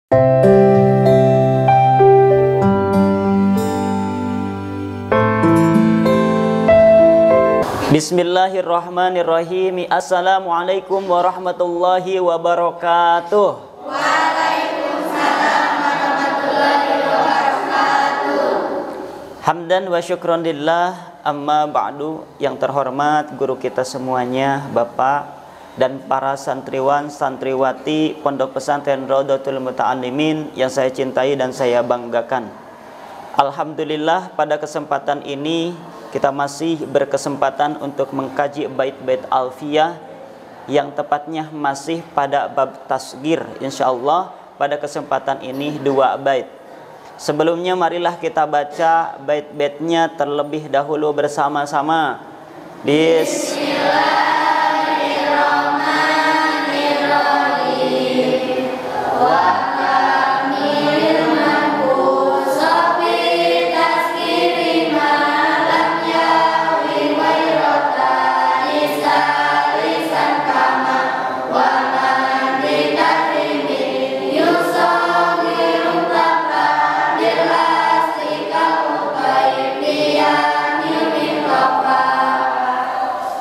Bismillahirrahmanirrahim. Assalamualaikum warahmatullahi wabarakatuh. Waalaikumsalam warahmatullahi wabarakatuh. Hamdan wa syukron lillah, amma ba'du. Yang terhormat guru kita semuanya, Bapak dan para santriwan santriwati Pondok Pesantren Raudhatul Muta'allimin yang saya cintai dan saya banggakan. Alhamdulillah, pada kesempatan ini kita masih berkesempatan untuk mengkaji bait-bait alfiyah yang tepatnya masih pada bab tasgir. Insyaallah pada kesempatan ini 2 bait. Sebelumnya marilah kita baca bait-baitnya terlebih dahulu bersama-sama. Bismillahirrahmanirrahim.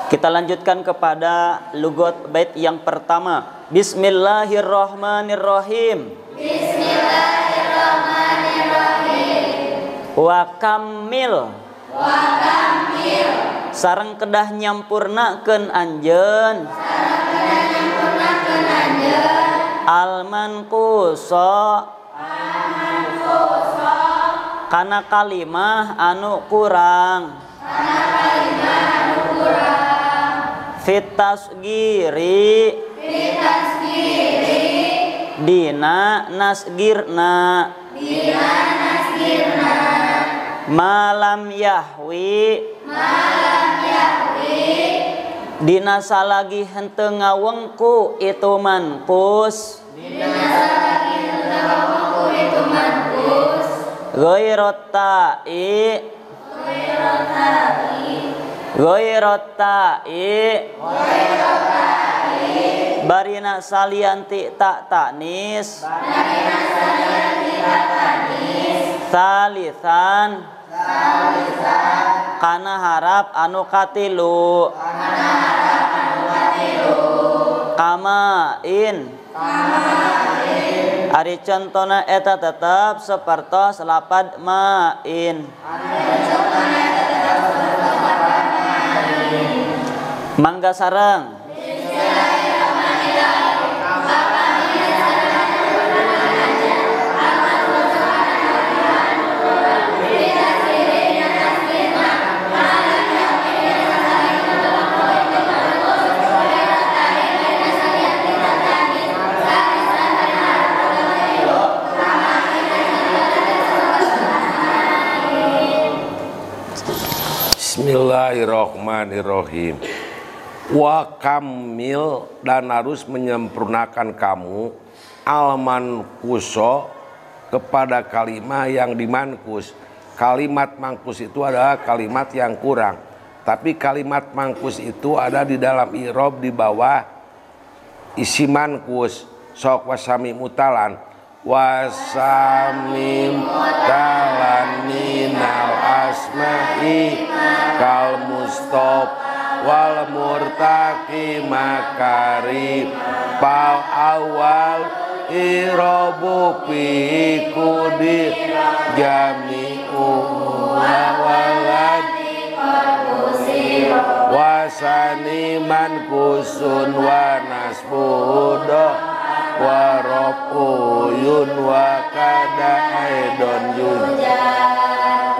Kita lanjutkan kepada lugot bait yang pertama. Bismillahirrahmanirrahim. Bismillahirrahmanirrahim. Wa kammil. Wa kammil. Sareng kedah nyampurnakeun anjeun. Sareng kedah nyampurnakeun anjeun. Al-manqusa. Al-manqusa. Kana kalimah anu kurang. Kana kalimah anu kurang. Fitasgiri. Fitasgiri. Dina nasgirna. Dina nasgirna. Malam yahwi. Malam yahwi. Dina salagi henteu ngawengku itu mankus. Dina salagi henteu ngawengku itu mankus. Ghairat ta'i. Ghairat ta'i. Ghairat ta'i. Ghairat ta'i. Barina salianti tak tanis. Barina salianti tak tanis. Salisan. Salisan. Kana harap anu katilu. Kana harap anu katilu. Kamain. Kamain. Ari contona eta tetep sapertos lapad main. Ari contona eta tetep sapertos lapad main. Mangga sareng. Bismillahirrahmanirrahim. Wa kamil, dan harus menyempurnakan kamu alman kuso kepada kalimat yang dimankus. Kalimat mangkus itu adalah kalimat yang kurang, tapi kalimat mangkus itu ada di dalam i'rab di bawah isi mankus. Sok wasami mutalan. Wasami mutalan minal asma'i kal mustop wal murtaki makari pal awal irobu pikudi jami'u walad wasani man kusun wa nasbudo wa rof'uyun wa kada aidon yun.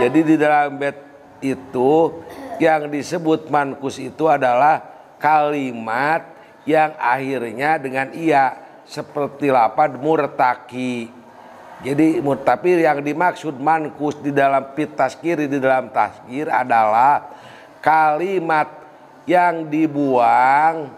Jadi di dalam bait itu yang disebut mankus itu adalah kalimat yang akhirnya dengan iya, seperti lapad murtaki. Jadi tapi yang dimaksud mankus di dalam tasgir, di dalam tasgir adalah kalimat yang dibuang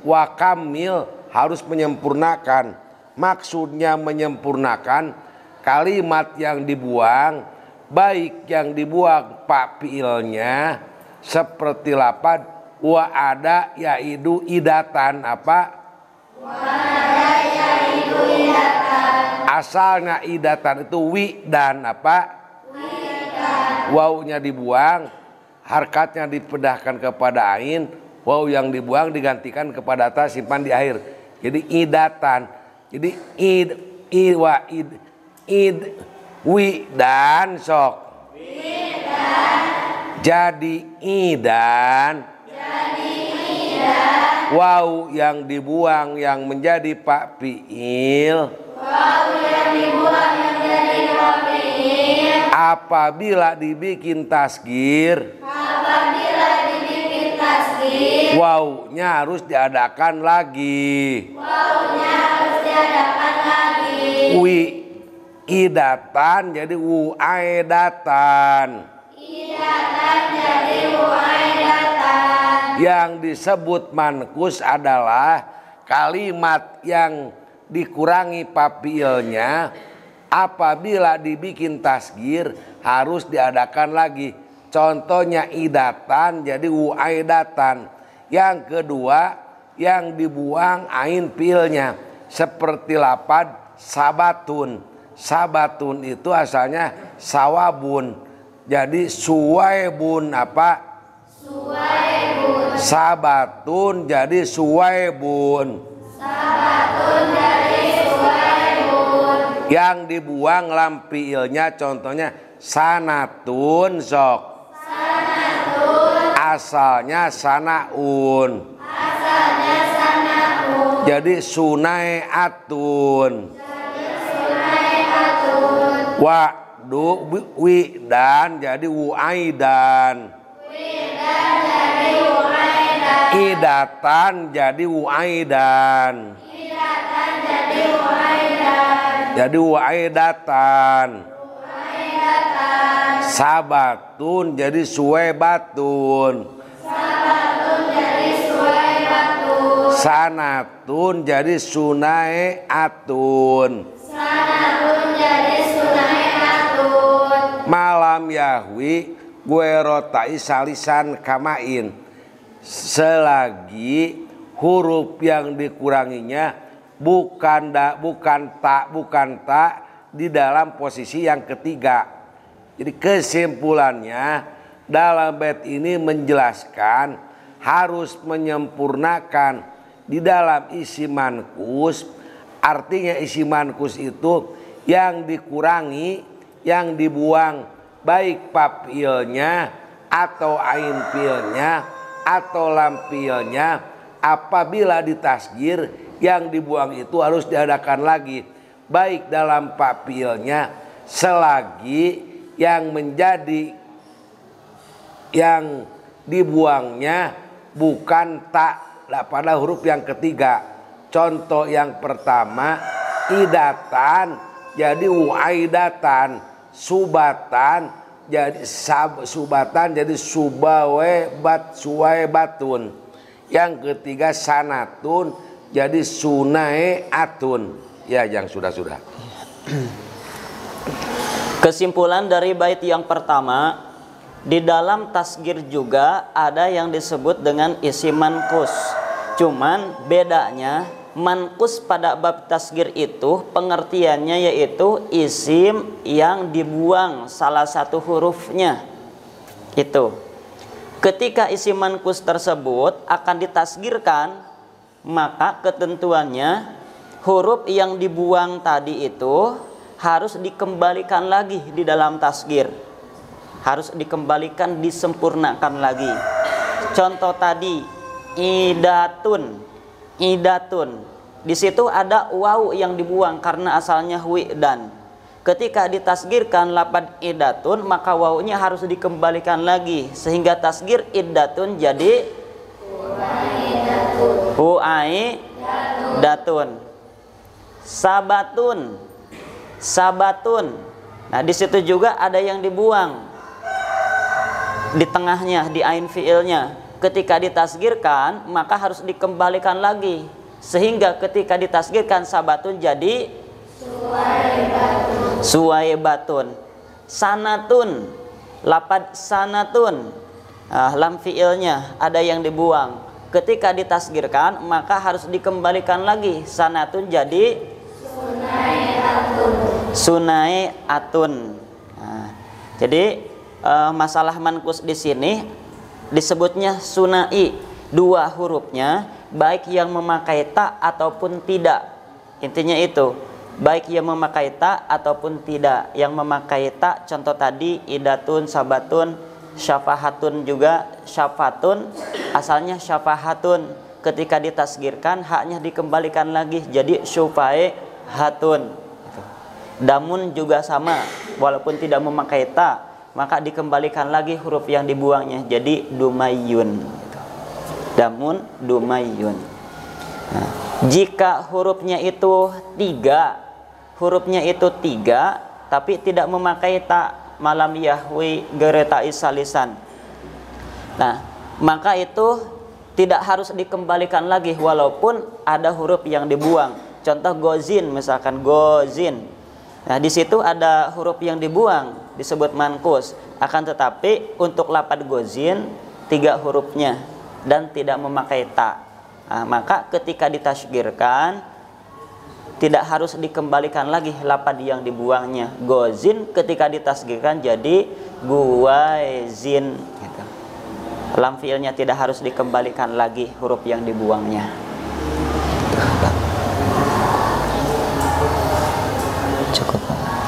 wa kamil, harus menyempurnakan. Maksudnya menyempurnakan kalimat yang dibuang, baik yang dibuang pak fiilnya seperti lapad wa ada yaidu idatan apa? Wa ada yaidu asalnya idatan itu wi dan apa? Wawunya dibuang, harkatnya dipedahkan kepada ain, waw yang dibuang digantikan kepada ta, simpan di akhir. Jadi idatan. Jadi id wi dan sok. Jadi idan. Waw yang dibuang yang menjadi pak fiil. Apabila dibikin tasgir. Wawnya harus diadakan lagi. Wi idatan jadi wuaidatan. Yang disebut mankus adalah kalimat yang dikurangi papiilnya apabila dibikin tasgir harus diadakan lagi. Contohnya idatan jadi wuaidatan. Yang kedua yang dibuang ain pilnya seperti lapad sabatun. Sabatun itu asalnya sawabun. Jadi suwaibun apa? Sabatun jadi suwaibun. Yang dibuang lampiilnya contohnya sanatun sok. Asalnya sanaun. Jadi sunaiatun. Wa'du wi dan jadi wuaidan. Idatan jadi wuaidan. Jadi wuaidatan. Sabatun jadi suwebatun. Sanatun jadi sunaiatun. Malam yahwi gue rotai salisan kamain. Selagi huruf yang dikuranginya bukan tak di dalam posisi yang ketiga. Jadi kesimpulannya dalam bait ini menjelaskan harus menyempurnakan di dalam isi mankus. Artinya isi mankus itu yang dikurangi, yang dibuang baik papilnya atau ain pilnya atau lampilnya apabila ditasgir yang dibuang itu harus diadakan lagi baik dalam papilnya selagi yang menjadi yang dibuangnya bukan tak pada huruf yang ketiga. Contoh yang pertama idatan jadi waidatan, subatan jadi subatan jadi suwaebatun. Yang ketiga sanatun jadi sunaiatun. Ya yang sudah-sudah. Kesimpulan dari bait yang pertama, di dalam tasgir juga ada yang disebut dengan isim mankus. Cuman bedanya mankus pada bab tasgir itu pengertiannya yaitu isim yang dibuang salah satu hurufnya. Itu. Ketika isim mankus tersebut akan ditasgirkan, maka ketentuannya huruf yang dibuang tadi itu harus dikembalikan lagi di dalam tasgir. Harus dikembalikan, disempurnakan lagi. Contoh tadi idatun. Idatun. Di situ ada waw yang dibuang karena asalnya wi'dan. Ketika ditasgirkan lapad idatun, maka wawnya harus dikembalikan lagi sehingga tasgir iddatun jadi huaidatun. Sabatun. Sabatun. Nah, di situ juga ada yang dibuang di tengahnya, di ain fiilnya. Ketika ditasgirkan, maka harus dikembalikan lagi sehingga ketika ditasgirkan sabatun jadi suwaibatun. Sanatun, lapad sanatun, lam fiilnya ada yang dibuang. Ketika ditasgirkan, maka harus dikembalikan lagi sanatun jadi Sunai atun. Nah, jadi masalah mankus di sini disebutnya sunai, dua hurufnya baik yang memakai ta ataupun tidak. Intinya itu, baik yang memakai ta ataupun tidak. Yang memakai ta contoh tadi idatun, sabatun, syafahatun juga syafatun, asalnya syafahatun. Ketika ditasgirkan haknya dikembalikan lagi jadi syufae hatun. Damun juga sama, walaupun tidak memakai ta maka dikembalikan lagi huruf yang dibuangnya jadi dumayun. Damun dumayun. Nah, jika hurufnya itu tiga tapi tidak memakai ta, malam yahwi gereta isalisan, nah maka itu tidak harus dikembalikan lagi walaupun ada huruf yang dibuang. Contoh gozin, misalkan gozin, nah di situ ada huruf yang dibuang disebut mankus, akan tetapi untuk lapad gozin 3 hurufnya dan tidak memakai ta. Nah, maka ketika ditasgirkan tidak harus dikembalikan lagi lapad yang dibuangnya. Gozin ketika ditasgirkan jadi guwaizin gitu. Lam fiilnya tidak harus dikembalikan lagi huruf yang dibuangnya.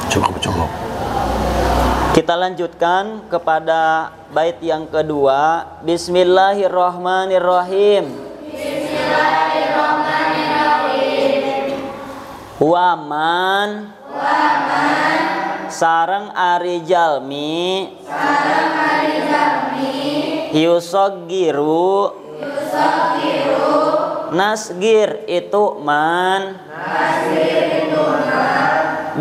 Cukup. Kita lanjutkan kepada bait yang kedua. Bismillahirrahmanirrahim. Waman sareng ari jalmi yusogiru nasgir itu man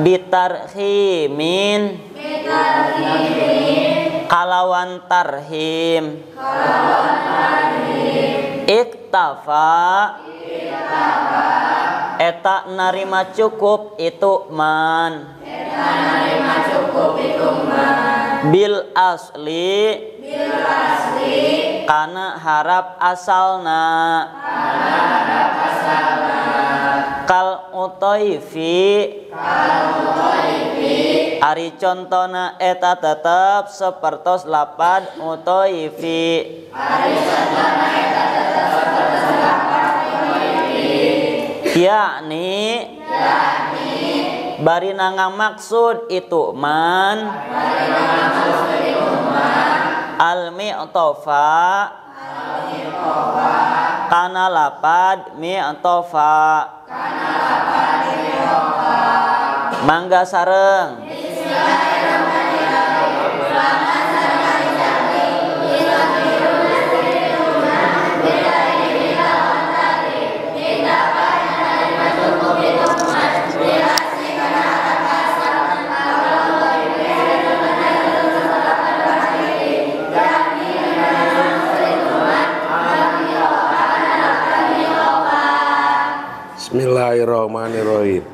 bitarhimin kalawan tarhim iktafa eta narima cukup itu man bil asli kana harap asalna kal utoifi ari contona eta tetep sapertos lapad utoifi yakni bari ngamaksud itu man al mi'tofa kana lapad mi'tofa mangga sareng. Bismillahirrahmanirrahim.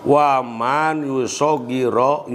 Waman yusogiru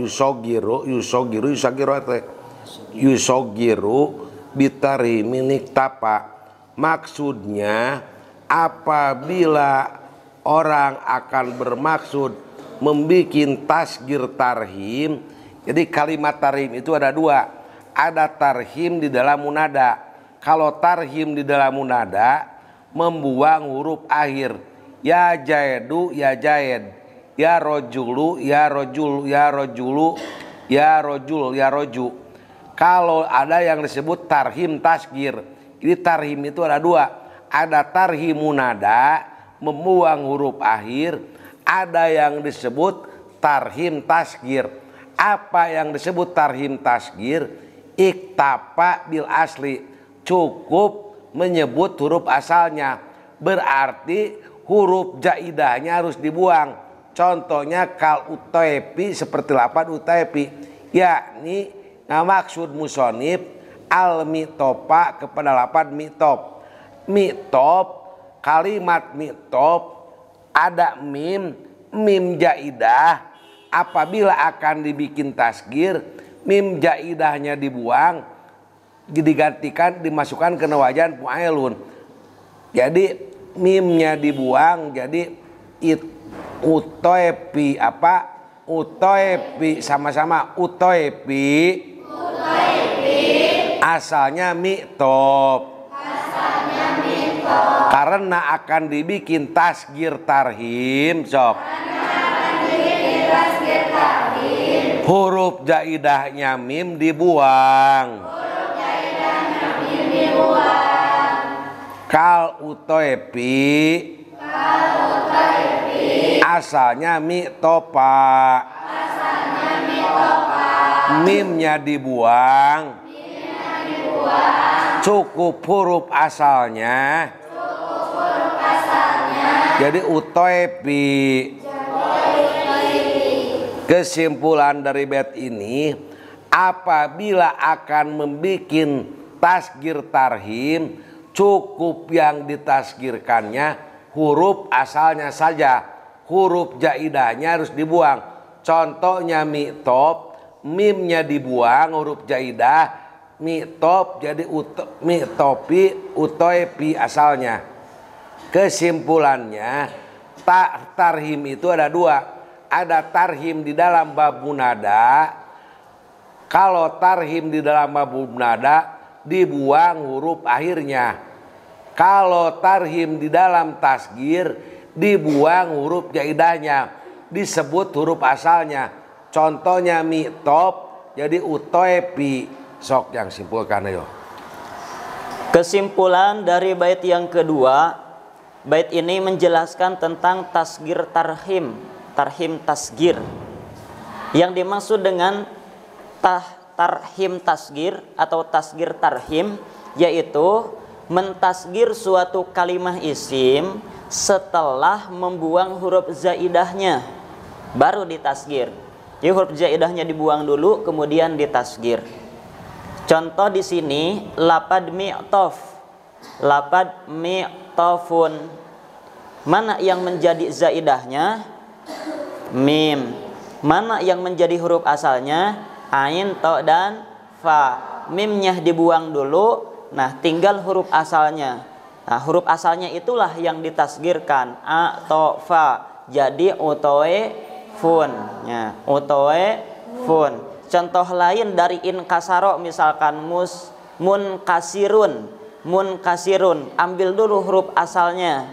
bitarimi niktapa. Maksudnya apabila orang akan bermaksud membikin tasgir tarhim. Jadi kalimat tarhim itu ada 2. Ada tarhim di dalam munada. Kalau tarhim di dalam munada membuang huruf akhir. Ya jaedu, ya jaed, ya rojulu, ya rojul, ya rojulu, ya rojul, ya roju. Kalau ada yang disebut tarhim tasgir, ini tarhim itu ada 2. Ada tarhim munada, membuang huruf akhir. Ada yang disebut tarhim tasgir. Apa yang disebut tarhim tasgir? Iktapa bil asli, cukup menyebut huruf asalnya. Berarti huruf jaidahnya harus dibuang. Contohnya kal utepi seperti lapad utepi, yakni maksud musonib al mitopa kepada lapad mitop. Mitop, kalimat mitop ada mim jaidah. Apabila akan dibikin tasgir, mim jaidahnya dibuang, digantikan dimasukkan ke nawajan fu'ailun. Jadi mimnya dibuang jadi Utoepi apa? Utoepi sama-sama utoepi. Asalnya mi'top. Karena akan dibikin tasgir tarhim, sok. Huruf jaidahnya mim dibuang. Kal utoepi. Asalnya mi'topa. Mimnya dibuang. Cukup huruf asalnya. Jadi utoepi. Kesimpulan dari bait ini, apabila akan membikin tasgir tarhim, cukup yang ditasgirkannya huruf asalnya saja. Huruf jaidahnya harus dibuang. Contohnya mi'top, mimnya dibuang, huruf jaidah, mi'top jadi mi'topi, utoepi asalnya. Kesimpulannya, tarhim itu ada dua. Ada tarhim di dalam bab munada. Kalau tarhim di dalam bab munada dibuang huruf akhirnya. Kalau tarhim di dalam tasgir dibuang huruf jaidahnya, disebut huruf asalnya. Contohnya mi'top jadi utoepi. Sok yang simpulkan ayo. Kesimpulan dari bait yang kedua, bait ini menjelaskan tentang tasgir tarhim, tarhim tasgir. Yang dimaksud dengan tarhim tasgir atau tasgir tarhim yaitu mentasgir suatu kalimah isim setelah membuang huruf zaidahnya baru ditasgir. Jadi huruf zaidahnya dibuang dulu kemudian ditasgir. Contoh di sini lapad mi'tof, lapad mi'tofun. Mana yang menjadi zaidahnya? Mim. Mana yang menjadi huruf asalnya? Ain, to, dan fa. Mimnya dibuang dulu. Nah, tinggal huruf asalnya. Nah, huruf asalnya itulah yang ditasgirkan. A, to, fa. Jadi utoe fun. Ya, utoe fun. Contoh lain dari inkasaro misalkan munkasirun. Munkasirun. Ambil dulu huruf asalnya.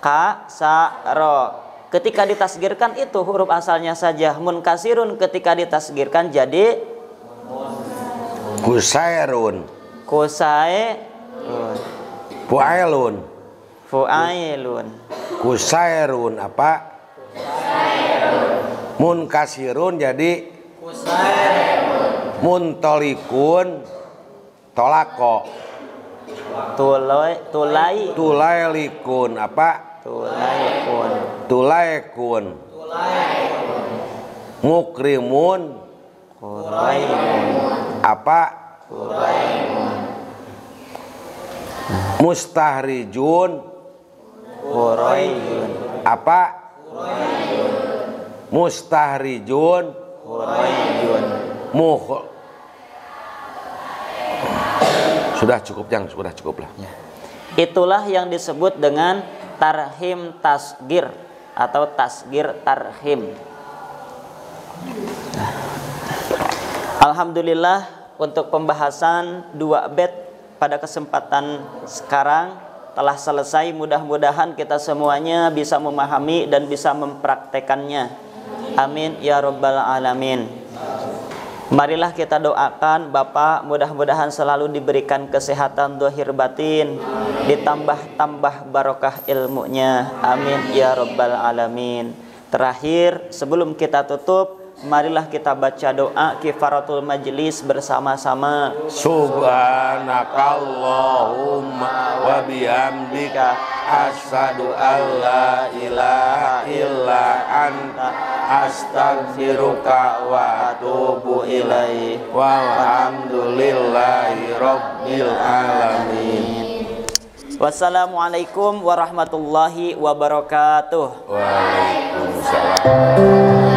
Kasaro. Ketika ditasgirkan itu huruf asalnya saja. Munkasirun ketika ditasgirkan jadi kusairun. Kusairun. Fuailun. Fuailun. Kusairun apa? Munkasirun jadi muntolikun tolako. Tulailikun apa? Tulaikun. Mukrimun apa? Mustahrijun apa? Mustahrijun sudah cukup yang sudah cukup lah. Itulah yang disebut dengan tarhim tasgir atau tasgir tarhim. Alhamdulillah untuk pembahasan 2 bait pada kesempatan sekarang telah selesai. Mudah-mudahan kita semuanya bisa memahami dan bisa mempraktekannya. Amin ya rabbal alamin. Marilah kita doakan Bapak mudah-mudahan selalu diberikan kesehatan zahir batin, ditambah-tambah barokah ilmunya. Amin ya rabbal alamin. Terakhir sebelum kita tutup, marilah kita baca doa kifaratul majlis bersama-sama. Subhanakallahumma wa bihamdika asyhadu an la ilaha illa anta astaghfiruka wa atubu ilaik. Walhamdulillahi rabbil alamin. Wassalamualaikum warahmatullahi wabarakatuh. Waalaikumsalam.